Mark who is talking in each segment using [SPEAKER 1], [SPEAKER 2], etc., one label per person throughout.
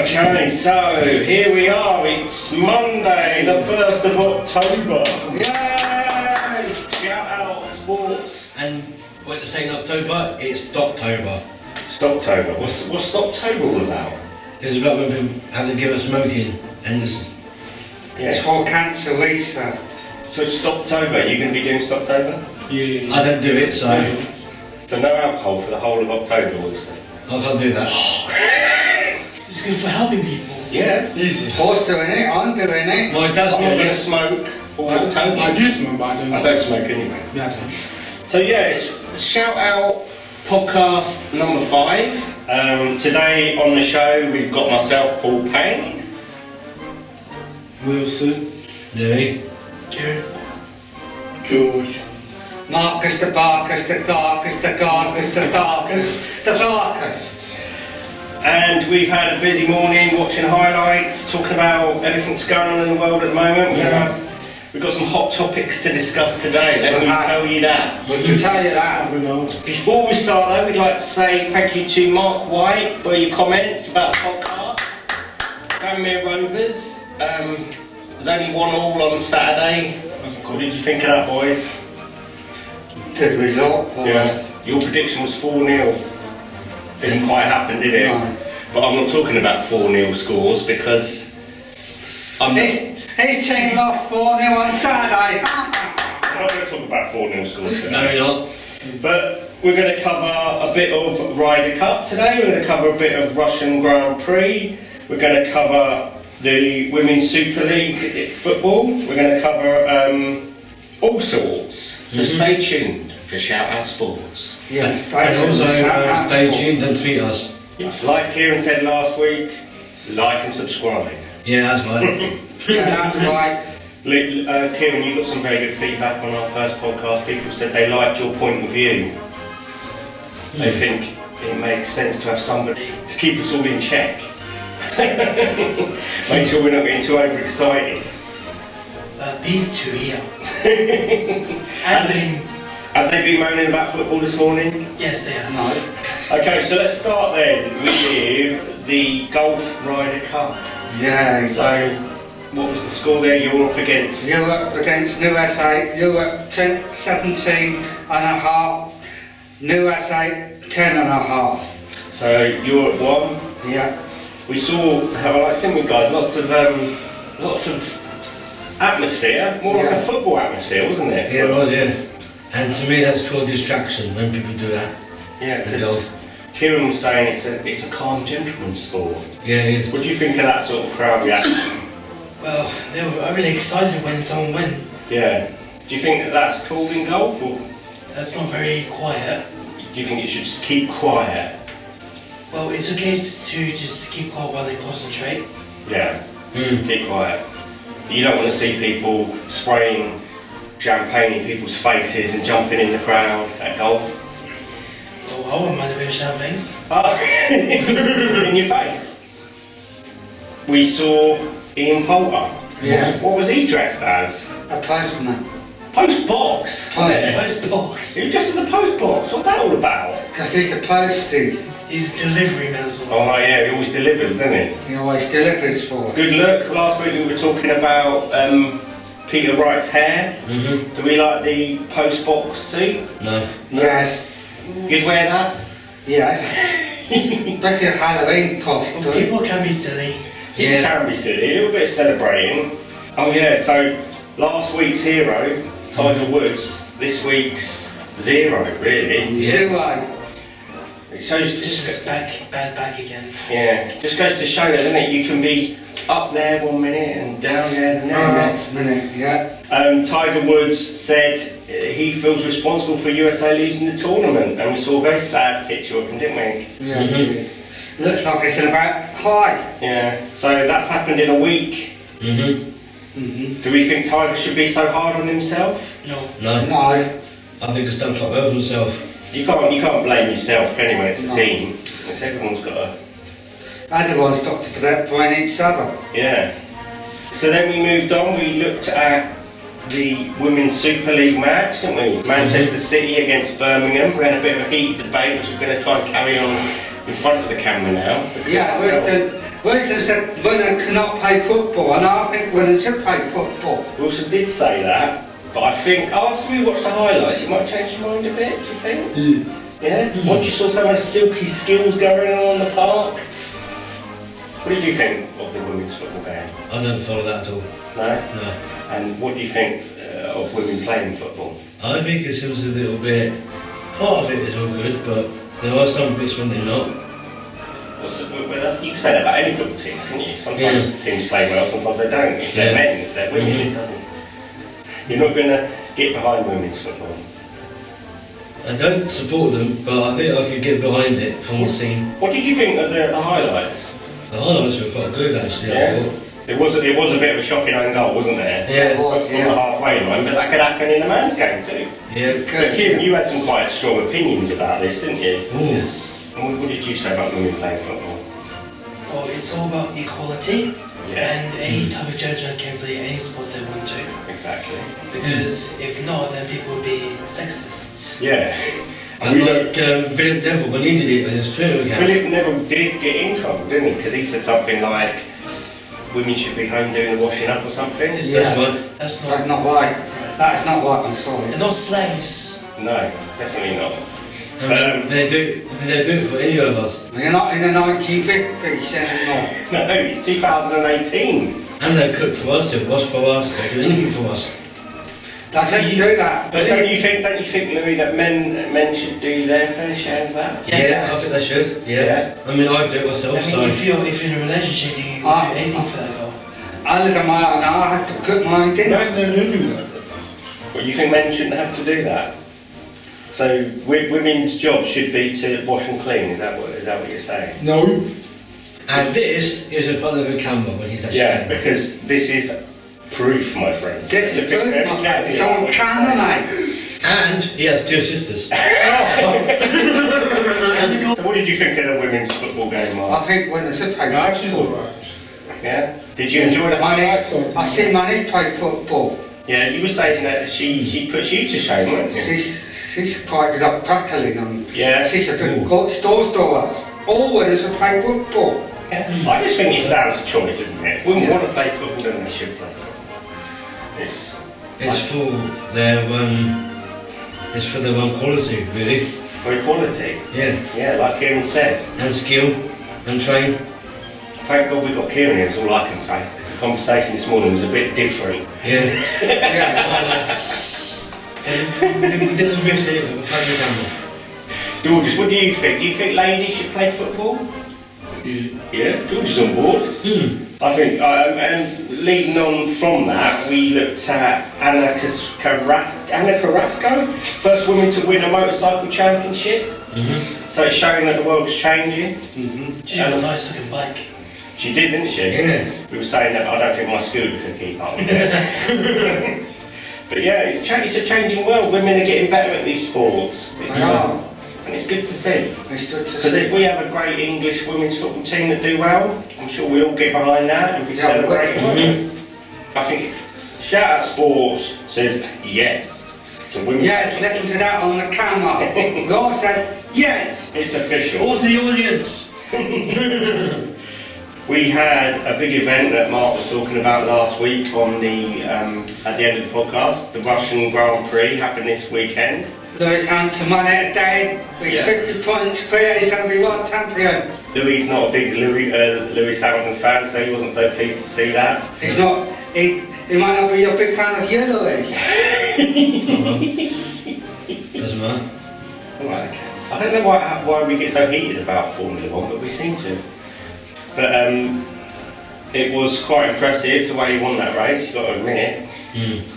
[SPEAKER 1] Okay, so here we are. It's Monday, the 1st of October. Yay! Shout out sports.
[SPEAKER 2] And when it's saying October, it's Stoptober.
[SPEAKER 1] Stoptober. What's Stoptober all about?
[SPEAKER 2] It's about when people have to give up smoking, and it's
[SPEAKER 3] for cancer research.
[SPEAKER 1] So Stoptober, you're going to be doing Stoptober?
[SPEAKER 2] Yeah. I don't do it, so
[SPEAKER 1] So no alcohol for the whole of October, also.
[SPEAKER 2] I can't do that.
[SPEAKER 4] It's good for helping people.
[SPEAKER 1] Yeah.
[SPEAKER 3] Easy. Horse doing it, I'm doing it.
[SPEAKER 2] My dad's
[SPEAKER 1] I'm not
[SPEAKER 2] doing
[SPEAKER 1] going to
[SPEAKER 2] it.
[SPEAKER 1] smoke all October.
[SPEAKER 4] I do smoke, but
[SPEAKER 1] I don't smoke anyway.
[SPEAKER 4] Yeah, I don't.
[SPEAKER 1] So yeah, it's Shout Out podcast number 5. Today on the show we've got myself, Paul Payne.
[SPEAKER 4] Wilson.
[SPEAKER 2] Louis.
[SPEAKER 4] Kieran. George.
[SPEAKER 3] Marcus the Barcus, the Darkest, the Darkest, the Darkest, the Darkest.
[SPEAKER 1] And we've had a busy morning watching highlights, talking about everything that's going on in the world at the moment. We've got some hot topics to discuss today, let me tell you that.
[SPEAKER 3] We can tell you that.
[SPEAKER 1] Before we start though, we'd like to say thank you to Mark White for your comments about the podcast. Tranmere Rovers, there's only 1-1 on Saturday. What did you think of that, boys?
[SPEAKER 3] Good result.
[SPEAKER 1] Yeah. Your prediction was 4-0. Didn't quite happen, did it?
[SPEAKER 3] No.
[SPEAKER 1] But I'm not talking about 4-0 scores because I'm not.
[SPEAKER 3] His team lost 4-0 on Saturday.
[SPEAKER 1] I'm not going to talk about 4-0 scores today.
[SPEAKER 2] No, you're not.
[SPEAKER 1] But we're going to cover a bit of Ryder Cup today. We're going to cover a bit of Russian Grand Prix. We're going to cover the Women's Super League football. We're going to cover all sorts. So stay tuned for Shout Out Sports.
[SPEAKER 3] Yes,
[SPEAKER 2] And also stay tuned and tweet us.
[SPEAKER 1] Like Kieran said last week, like and subscribe.
[SPEAKER 2] Yeah, that's right.
[SPEAKER 3] Yeah, that's right.
[SPEAKER 1] Kieran, you got some very good feedback on our first podcast. People said they liked your point of view. They think it makes sense to have somebody to keep us all in check. Make sure we're not getting too overexcited.
[SPEAKER 4] These two here.
[SPEAKER 1] Have they been moaning about football this morning?
[SPEAKER 4] Yes, they are.
[SPEAKER 3] No.
[SPEAKER 1] Okay, so let's start then with the Golf Ryder Cup.
[SPEAKER 3] Yeah.
[SPEAKER 1] So, what was the score there? You're up against?
[SPEAKER 3] Europe against USA. Europe 17 and a half. USA 10 and a half.
[SPEAKER 1] So, Europe won.
[SPEAKER 3] Yeah.
[SPEAKER 1] We saw, I think we guys, lots of atmosphere, more like a football atmosphere, wasn't it?
[SPEAKER 2] Yeah, it was, yeah. And to me, that's called distraction when people do that.
[SPEAKER 1] Yeah, because Kieran was saying it's a calm gentleman's sport.
[SPEAKER 2] Yeah, it is.
[SPEAKER 1] What do you think of that sort of crowd reaction?
[SPEAKER 4] Well, they were really excited when someone win.
[SPEAKER 1] Yeah. Do you think that's cool in golf, or
[SPEAKER 4] That's not very quiet.
[SPEAKER 1] do you think it should just keep quiet?
[SPEAKER 4] Well, it's okay to just keep quiet while they concentrate.
[SPEAKER 1] Yeah. Keep quiet. You don't want to see people spraying champagne in people's faces and jumping in the crowd at golf.
[SPEAKER 4] Well, I wouldn't mind a bit of champagne.
[SPEAKER 1] Oh, in your face. We saw Ian Poulter.
[SPEAKER 3] Yeah.
[SPEAKER 1] What was he dressed as?
[SPEAKER 3] A postman.
[SPEAKER 1] Post box.
[SPEAKER 4] Post box.
[SPEAKER 1] He was dressed as a post box. What's that all about?
[SPEAKER 3] Because he's supposed to.
[SPEAKER 4] He's a delivery man. So.
[SPEAKER 1] Oh yeah, he always delivers, doesn't he?
[SPEAKER 3] He always delivers for us.
[SPEAKER 1] Good look. Last week we were talking about Peter Wright's hair. Do we like the post box suit?
[SPEAKER 2] No.
[SPEAKER 3] Yes.
[SPEAKER 1] You'd wear that?
[SPEAKER 3] Yes. Especially a Halloween costume.
[SPEAKER 4] Well, people can be silly.
[SPEAKER 1] It can be silly, a little bit of celebrating. Oh yeah, so last week's hero, Tiger Woods, this week's zero, really.
[SPEAKER 3] Zero.
[SPEAKER 1] It shows
[SPEAKER 4] Just bad back again.
[SPEAKER 1] yeah, just goes to show that, doesn't it? You can be up there 1 minute and down there the next.
[SPEAKER 3] Minute, yeah.
[SPEAKER 1] Tiger Woods said he feels responsible for USA losing the tournament, and we saw a very sad picture of him, didn't we?
[SPEAKER 3] Yeah. Looks like it's about to cry.
[SPEAKER 1] Yeah, so that's happened in a week. Do we think Tiger should be so hard on himself?
[SPEAKER 4] No.
[SPEAKER 2] No.
[SPEAKER 3] No.
[SPEAKER 2] I think it's done quite well for himself.
[SPEAKER 1] You can't blame yourself, can you, when it's a team? It's everyone's got a...
[SPEAKER 3] Everyone's got to blame each other.
[SPEAKER 1] Yeah. So then we moved on, we looked at the Women's Super League match, didn't we? Manchester City against Birmingham. We had a bit of a heated debate, which we're going to try and carry on in front of the camera now.
[SPEAKER 3] Yeah, Wilson said women cannot play football, and I think women should play football.
[SPEAKER 1] Wilson did say that, but I think after we watched the highlights, you might change your mind a bit, do you think? Yeah? Once you saw some of the silky skills going on in the park. What did you think of the women's football game?
[SPEAKER 2] I don't follow that at all.
[SPEAKER 1] No?
[SPEAKER 2] No.
[SPEAKER 1] And what do you think of women playing football?
[SPEAKER 2] I think it seems a little bit. Part of it is all good, but there are some bits when they're not.
[SPEAKER 1] You can say that about any football team, can't you? Sometimes teams play well, sometimes they don't. If they're men, if they're women, it doesn't. You're not going to get behind women's football.
[SPEAKER 2] I don't support them, but I think I could get behind it from the scene.
[SPEAKER 1] What did you think of the highlights?
[SPEAKER 2] The highlights were quite good actually, I thought.
[SPEAKER 1] It was a bit of a shocking own goal, wasn't there?
[SPEAKER 2] Yeah.
[SPEAKER 1] From the halfway line, but that could happen in a man's game too.
[SPEAKER 2] Yeah.
[SPEAKER 1] But Kim, you had some quite strong opinions about this, didn't you?
[SPEAKER 4] Yes.
[SPEAKER 1] And what did you say about women playing football?
[SPEAKER 4] Well, it's all about equality,
[SPEAKER 1] Yeah.
[SPEAKER 4] and any type of gender can play any sports they want to.
[SPEAKER 1] Exactly.
[SPEAKER 4] Because if not, then people would be sexist.
[SPEAKER 1] Yeah.
[SPEAKER 2] And like Philip Neville, when he did it on his Twitter account.
[SPEAKER 1] Philip Neville did get in trouble, didn't he? Because he said something like, women should be home doing the washing up or something.
[SPEAKER 4] It's
[SPEAKER 2] Yes.
[SPEAKER 4] not, that's not.
[SPEAKER 3] That's not right. That's not right, I'm sorry.
[SPEAKER 4] They're not slaves.
[SPEAKER 1] No, definitely not.
[SPEAKER 2] And they do it for any of us.
[SPEAKER 3] You're not in the 1950s anymore.
[SPEAKER 1] No, it's 2018.
[SPEAKER 2] And they cook for us, they wash for us, they do anything for us.
[SPEAKER 3] That's how you do that.
[SPEAKER 1] But don't you think, Louis, that men should do their fair share of that?
[SPEAKER 4] Yes.
[SPEAKER 2] Yeah, I think they should. Yeah. I mean, I do it myself.
[SPEAKER 4] I mean,
[SPEAKER 2] So
[SPEAKER 4] if you're in a relationship, you would do anything for that girl.
[SPEAKER 3] I live on my own now, I have to cook my own dinner.
[SPEAKER 5] Men do do that.
[SPEAKER 1] Well, you think men shouldn't have to do that? So women's job should be to wash and clean. Is that what you're saying?
[SPEAKER 5] No.
[SPEAKER 2] and this is in front of a camera when he's actually
[SPEAKER 1] Yeah,
[SPEAKER 2] saying that.
[SPEAKER 1] because this is proof, my friend.
[SPEAKER 3] This
[SPEAKER 1] To
[SPEAKER 3] is
[SPEAKER 1] think
[SPEAKER 3] proof,
[SPEAKER 1] very
[SPEAKER 3] my friend.
[SPEAKER 1] carefully
[SPEAKER 3] It's
[SPEAKER 1] about
[SPEAKER 3] on
[SPEAKER 1] what you're
[SPEAKER 3] camera,
[SPEAKER 1] saying.
[SPEAKER 3] mate.
[SPEAKER 2] And he has two sisters.
[SPEAKER 1] So what did you think of the women's football game,
[SPEAKER 3] I
[SPEAKER 1] Mark?
[SPEAKER 3] think when it's a play
[SPEAKER 5] Nah, she's
[SPEAKER 3] football.
[SPEAKER 5] alright.
[SPEAKER 1] Yeah? Did you enjoy the highlights?
[SPEAKER 3] I see Manny play football.
[SPEAKER 1] Yeah, you were saying that she puts you to shame, weren't you?
[SPEAKER 3] She's quite good at tackling and
[SPEAKER 1] Yeah.
[SPEAKER 3] she's a good store. All winners have played football.
[SPEAKER 1] I just think it's down to choice, isn't it? If women want to play football, then they should play football.
[SPEAKER 2] It's for their quality, really.
[SPEAKER 1] For equality.
[SPEAKER 2] Yeah.
[SPEAKER 1] Yeah, like Kieran said.
[SPEAKER 2] And skill and train.
[SPEAKER 1] Thank God we got Kieran here, that's all I can say. Because the conversation this morning was a bit different.
[SPEAKER 2] Yeah.
[SPEAKER 3] Yes.
[SPEAKER 2] This is me saying it with a family camera.
[SPEAKER 1] Georges, what do you think? Do you think ladies should play football? Yeah, George is on board. I think, and leading on from that, we looked at Anna Carrasco, first woman to win a motorcycle championship. So it's showing that the world's changing.
[SPEAKER 4] She had a nice looking bike.
[SPEAKER 1] She did, didn't she?
[SPEAKER 2] Yeah.
[SPEAKER 1] We were saying that I don't think my scooter could keep up with it. But yeah, it's a changing world. Women are getting better at these sports. And it's good to see. Because if we have a great English women's football team that do well, I'm sure we all get behind that and we celebrate it. I think Shout Out Sports says yes to women.
[SPEAKER 3] Yes, listen to that on the camera. We all said yes.
[SPEAKER 1] It's official.
[SPEAKER 4] All to the audience.
[SPEAKER 1] We had a big event that Mark was talking about last week on the at the end of the podcast. The Russian Grand Prix happened this weekend.
[SPEAKER 3] Lewis Hansen won it today. With 50 points clear, he's going to be world champion.
[SPEAKER 1] Louis not a big Lewis Hamilton fan, so he wasn't so pleased to see that.
[SPEAKER 3] He's not, he might not be a big fan of you, Louis.
[SPEAKER 2] Doesn't matter.
[SPEAKER 1] Right, okay. I don't know why we get so heated about Formula 1, but we seem to. But it was quite impressive the way he won that race, you've got to admit it.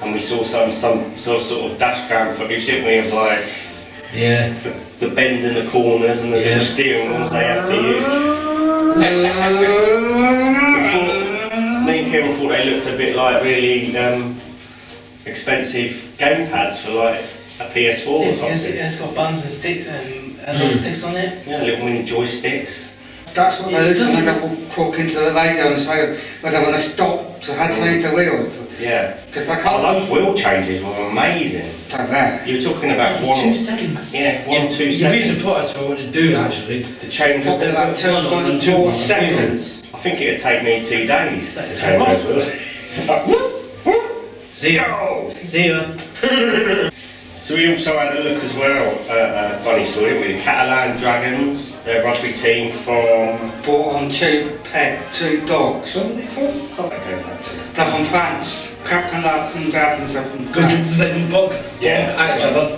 [SPEAKER 1] And we saw some sort of dash cam footage, didn't we, of like the bends in the corners and the steering wheels they have to use. Me and Kieran thought they looked a bit like really expensive game pads for like a PS4 or something.
[SPEAKER 4] It's got buttons and sticks and little sticks on it.
[SPEAKER 1] Yeah, little mini joysticks.
[SPEAKER 3] That's what they listen when they walk into the radio and say whether they want to stop to have to change the wheels.
[SPEAKER 1] Yeah.
[SPEAKER 3] Because they can't.
[SPEAKER 1] Those wheel changes were amazing.
[SPEAKER 3] That.
[SPEAKER 1] You were talking about
[SPEAKER 4] 2 seconds.
[SPEAKER 1] Yeah, 2
[SPEAKER 2] You'd be
[SPEAKER 1] seconds
[SPEAKER 2] surprised for what to do actually.
[SPEAKER 1] to change
[SPEAKER 3] Probably
[SPEAKER 1] the
[SPEAKER 3] about 2.4 seconds.
[SPEAKER 1] I think it'd take me 2 days
[SPEAKER 4] Like
[SPEAKER 1] to
[SPEAKER 4] turn
[SPEAKER 1] turn
[SPEAKER 4] off.
[SPEAKER 1] those wheels. Like, whoop, whoop,
[SPEAKER 2] See ya.
[SPEAKER 1] go!
[SPEAKER 2] See ya.
[SPEAKER 1] So we also had a look as well, a funny story, with the Catalan Dragons, their rugby team from...
[SPEAKER 3] Bought on two dogs.
[SPEAKER 1] Where are they from? Can't I go back to them?
[SPEAKER 3] They're from France. Captain and Dragons are from
[SPEAKER 2] Good
[SPEAKER 3] France.
[SPEAKER 2] let them bog
[SPEAKER 1] Yeah.
[SPEAKER 2] at each other.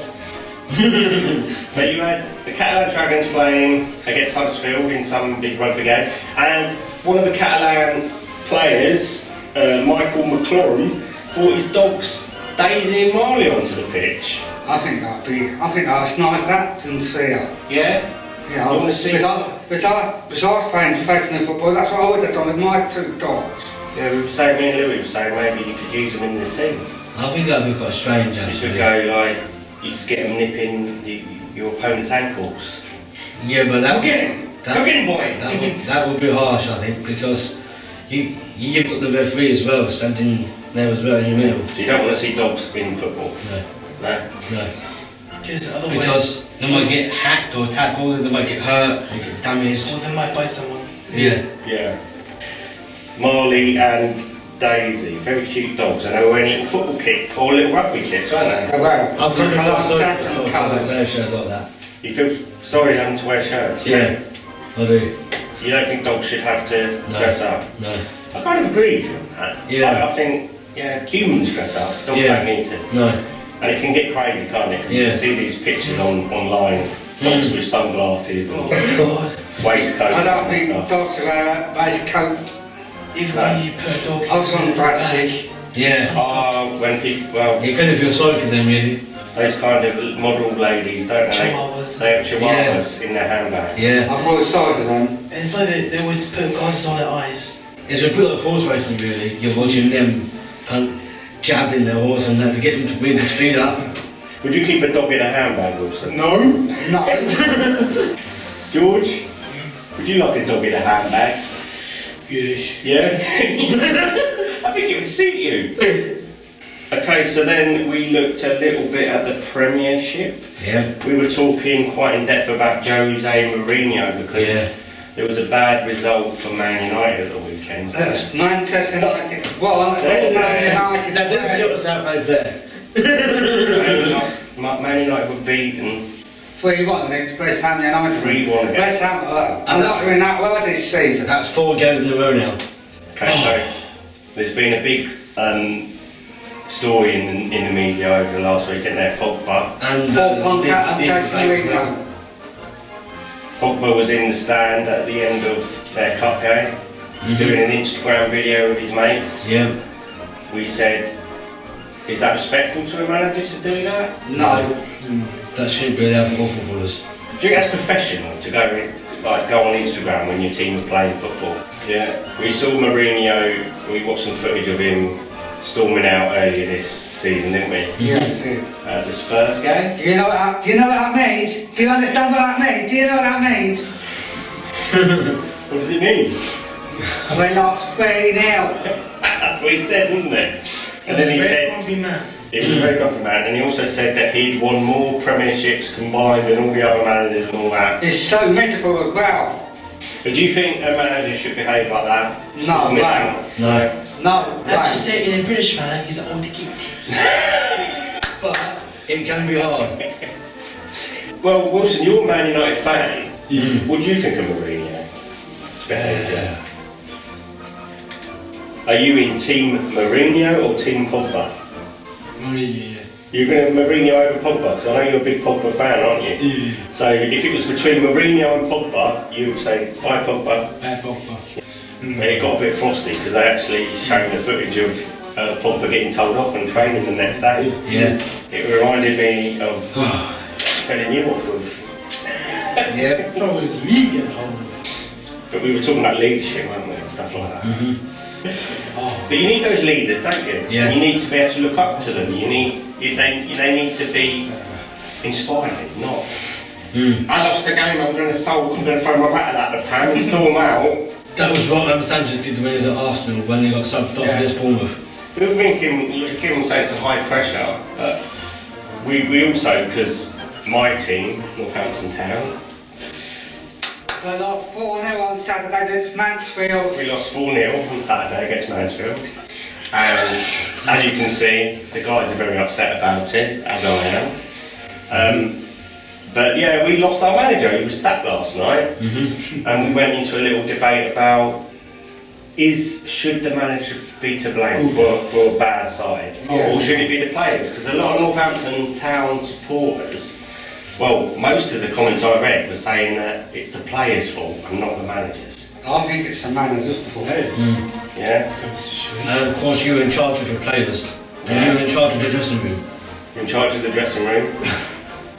[SPEAKER 1] So you had the Catalan Dragons playing against Huddersfield in some big rugby game, and one of the Catalan players, Michael McLaurin, brought his dogs Daisy and Marley onto the pitch.
[SPEAKER 3] I think that's nice that to see her.
[SPEAKER 1] Yeah?
[SPEAKER 3] Yeah,
[SPEAKER 1] You wanna see-
[SPEAKER 3] because I was playing professional football, that's what I would have done with my 2 dogs.
[SPEAKER 1] Yeah, we were saying, me and Louis were saying maybe you could use them in the team.
[SPEAKER 2] I think that'd be quite strange
[SPEAKER 1] You could
[SPEAKER 2] actually.
[SPEAKER 1] go like, you could get them nipping your opponent's ankles.
[SPEAKER 2] Yeah, but that
[SPEAKER 1] Go get him!
[SPEAKER 2] that-
[SPEAKER 1] Go get him, boy!
[SPEAKER 2] that would be harsh, I think, because you've got the referee as well, standing there as well in the middle.
[SPEAKER 1] So you don't want to see dogs in football?
[SPEAKER 2] No,
[SPEAKER 1] No?
[SPEAKER 2] no.
[SPEAKER 4] Because otherwise,
[SPEAKER 2] Because they might get hacked or tackled, they might get hurt, they get damaged.
[SPEAKER 4] or they might bite someone.
[SPEAKER 2] Yeah.
[SPEAKER 1] Yeah. Marley and Daisy, very cute dogs, and they were wearing little football kit or little rugby kits, weren't
[SPEAKER 3] They were.
[SPEAKER 2] I've got
[SPEAKER 3] Colour,
[SPEAKER 2] to feel
[SPEAKER 3] jacket
[SPEAKER 2] sorry
[SPEAKER 3] and
[SPEAKER 2] for
[SPEAKER 3] colours.
[SPEAKER 2] wear shirts like that.
[SPEAKER 1] they? You feel sorry having to wear shirts?
[SPEAKER 2] Yeah, I do.
[SPEAKER 1] You don't think dogs should have to
[SPEAKER 2] No.
[SPEAKER 1] dress up?
[SPEAKER 2] No.
[SPEAKER 1] I kind of agree with you on that.
[SPEAKER 2] Yeah.
[SPEAKER 1] I think, yeah, humans dress up, dogs
[SPEAKER 2] Yeah.
[SPEAKER 1] don't need to.
[SPEAKER 2] No.
[SPEAKER 1] And it can get crazy, can't it? 'Cause you
[SPEAKER 2] Yeah.
[SPEAKER 1] can see these pictures online, dogs with sunglasses and
[SPEAKER 4] Oh God!
[SPEAKER 1] waistcoats
[SPEAKER 3] I don't
[SPEAKER 1] and
[SPEAKER 3] think
[SPEAKER 1] stuff.
[SPEAKER 3] dogs wear a basic coat.
[SPEAKER 4] Even
[SPEAKER 1] No.
[SPEAKER 4] when you put a dog
[SPEAKER 3] I was on
[SPEAKER 4] in a
[SPEAKER 3] Bradley.
[SPEAKER 4] bag,
[SPEAKER 2] Yeah.
[SPEAKER 1] When people, well,
[SPEAKER 2] You kind of feel sorry for them, really.
[SPEAKER 1] those kind of model ladies, don't they?
[SPEAKER 4] Chihuahuas.
[SPEAKER 1] They have chihuahuas in their handbag.
[SPEAKER 2] Yeah.
[SPEAKER 3] I thought sorry to them.
[SPEAKER 4] And it's like they would put glasses on their eyes.
[SPEAKER 2] It's a bit like horse racing, really. You're watching them jabbing their horse and that to get them to win the speed up.
[SPEAKER 1] Would you keep a dog in a handbag, Wilson?
[SPEAKER 4] No.
[SPEAKER 3] No.
[SPEAKER 1] George, would you like a dog in a handbag?
[SPEAKER 4] Yes.
[SPEAKER 1] Yeah? I think it would suit you. Okay, so then we looked a little bit at the Premiership.
[SPEAKER 2] Yeah.
[SPEAKER 1] We were talking quite in depth about Jose Mourinho because
[SPEAKER 2] Yeah.
[SPEAKER 1] there was a bad result for Man United at the weekend.
[SPEAKER 3] Yes, Manchester United. Well, West Ham United.
[SPEAKER 2] Now, there's the other side place there.
[SPEAKER 1] Man United were beaten
[SPEAKER 3] 3-1 against West Ham United.
[SPEAKER 1] 3-1 against.
[SPEAKER 3] West Ham are
[SPEAKER 2] And
[SPEAKER 3] not
[SPEAKER 2] that's-
[SPEAKER 3] doing that well this season.
[SPEAKER 2] That's 4 games in a row now.
[SPEAKER 1] Okay, so there's been a big story in the media over the last weekend there, Pogba.
[SPEAKER 2] And
[SPEAKER 3] Paul Pogba and
[SPEAKER 2] the
[SPEAKER 3] Chelsea
[SPEAKER 2] back as well.
[SPEAKER 3] Mourinho.
[SPEAKER 1] Pogba was in the stand at the end of their cup game, doing an Instagram video with his mates.
[SPEAKER 2] Yeah.
[SPEAKER 1] We said, is that respectful to a manager to do that?
[SPEAKER 3] No.
[SPEAKER 2] That shouldn't be there for all footballers.
[SPEAKER 1] Do you think that's professional to go on Instagram when your team are playing football? Yeah. We saw Mourinho, we watched some footage of him storming out earlier this season, didn't we?
[SPEAKER 3] Yeah, it did.
[SPEAKER 1] At the Spurs game.
[SPEAKER 3] Do you know what that means? Do you understand what that means? Do you know what that means?
[SPEAKER 1] What does it mean?
[SPEAKER 3] We're not squaring out.
[SPEAKER 1] That's what he said, wasn't it? And then he
[SPEAKER 4] Very
[SPEAKER 1] said,
[SPEAKER 4] grumpy man.
[SPEAKER 1] he was a very grumpy man, and he also said that he'd won more Premierships combined than all the other managers and all that.
[SPEAKER 3] It's so miserable as well.
[SPEAKER 1] But do you think a manager should behave like that?
[SPEAKER 3] No
[SPEAKER 1] Storm it
[SPEAKER 3] way.
[SPEAKER 1] out?
[SPEAKER 2] No.
[SPEAKER 3] No,
[SPEAKER 4] As you
[SPEAKER 3] right.
[SPEAKER 4] say in a British manner, he's an old git.
[SPEAKER 2] But it can be hard.
[SPEAKER 1] Well, Wilson, you're a Man United fan. What do you think of Mourinho's behaviour? Are you in Team Mourinho or Team Pogba?
[SPEAKER 2] Mourinho,
[SPEAKER 1] You're going to Mourinho over Pogba, because I know you're a big Pogba fan, aren't you?
[SPEAKER 2] yeah.
[SPEAKER 1] So if it was between Mourinho and Pogba, you would say, bye Pogba.
[SPEAKER 2] Bad Pogba.
[SPEAKER 1] But it got a bit frosty because they actually showed the footage of Pogba getting told off and training the next day.
[SPEAKER 2] Yeah.
[SPEAKER 1] It reminded me of telling you off with.
[SPEAKER 2] Yeah.
[SPEAKER 4] It's always me getting home.
[SPEAKER 1] But we were talking about leadership, weren't we, and stuff like that.
[SPEAKER 4] Oh.
[SPEAKER 1] But you need those leaders, don't you?
[SPEAKER 2] Yeah.
[SPEAKER 1] You need to be able to look up to them. They need to be inspiring, not. I lost the game. I'm going to throw my bat at the pan and storm out.
[SPEAKER 2] That was what Sanchez did when he was at Arsenal when he got subbed off against Bournemouth.
[SPEAKER 1] We were thinking, Kim saying it's a high pressure, but we also, because my team, Northampton Town,
[SPEAKER 3] They lost 4-0 on Saturday against Mansfield.
[SPEAKER 1] We lost 4-0 on Saturday against Mansfield. And as you can see, the guys are very upset about it, as I am. But yeah, we lost our manager. He was sacked last night. And we went into a little debate about should the manager be to blame for a bad side? Or should it be the players? Because a lot of Northampton Town supporters, well, most of the comments I read were saying that it's the players' fault and not the managers.
[SPEAKER 3] I think it's the manager's fault.
[SPEAKER 1] Yeah?
[SPEAKER 2] And of course you were in charge of your players. And you were in charge of the dressing room.
[SPEAKER 1] In charge of the dressing room.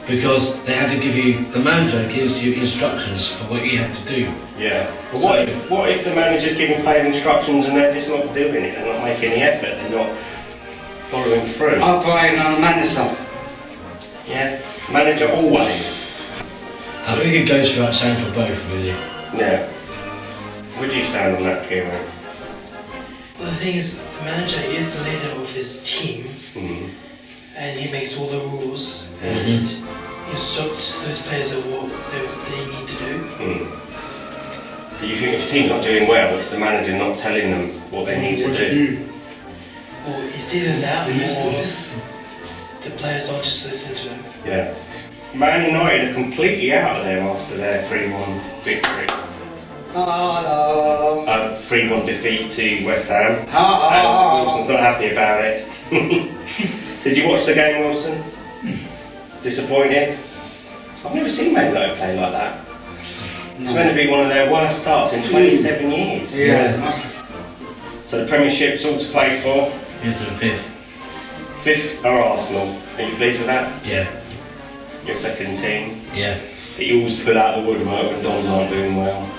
[SPEAKER 2] Because they had to give you, the manager gives you instructions for what you have to do.
[SPEAKER 1] Yeah. But what if the manager's giving players instructions and they're just not doing it, they're not making the effort, they're not following through?
[SPEAKER 3] I'm blaming on the manager.
[SPEAKER 1] Yeah. Manager always.
[SPEAKER 2] I think it goes without saying for both, really.
[SPEAKER 1] Yeah. Would you stand on that, Kieran?
[SPEAKER 4] Well, the thing is, the manager is the leader of his team, and he makes all the rules and instructs those players of what they need to do.
[SPEAKER 1] So you think if a team's not doing well, it's the manager not telling them what they need to do?
[SPEAKER 4] Well, it's either that or the players don't just listen to them.
[SPEAKER 1] Yeah. Man United are completely out of there after their 3-1 victory. 3-1 defeat to West Ham. And Wilson's not happy about it. Did you watch the game, Wilson? Disappointed? I've never seen Man United play like that. It's meant to be one of their worst starts in 27 years.
[SPEAKER 2] Yeah.
[SPEAKER 1] So the Premiership's all to play for.
[SPEAKER 2] Here's the fifth.
[SPEAKER 1] Fifth are Arsenal. Are you pleased with that?
[SPEAKER 2] Yeah.
[SPEAKER 1] Your second team?
[SPEAKER 2] Yeah.
[SPEAKER 1] But you always pull out the woodwork when Dons aren't doing well.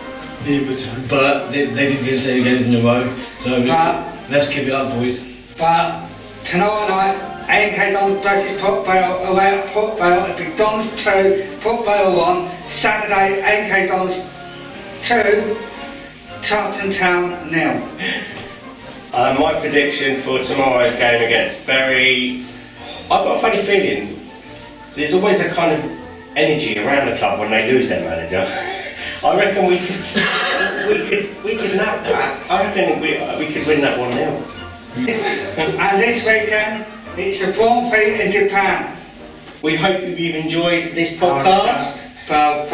[SPEAKER 2] But they did win 7 games in a row, so let's keep it up, boys.
[SPEAKER 3] But tomorrow night, AK Dons versus Port Vale away at Port Vale. It'll be Dons 2, Port Vale 1. Saturday, AK Dons 2, Tartan Town 0.
[SPEAKER 1] My prediction for tomorrow's game against Bury, I've got a funny feeling there's always a kind of energy around the club when they lose their manager. I reckon we could nab that. I reckon we could win that 1-0.
[SPEAKER 3] And this weekend, it's a Grand Prix in Japan.
[SPEAKER 1] We hope you've enjoyed this podcast.
[SPEAKER 2] Don't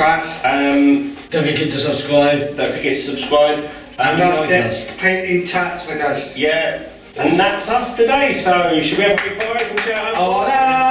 [SPEAKER 2] forget to subscribe.
[SPEAKER 1] Don't forget to subscribe.
[SPEAKER 3] And don't forget to keep in touch with us.
[SPEAKER 1] Yeah. And that's us today. So should we have a big bye from shout out?
[SPEAKER 3] Hola!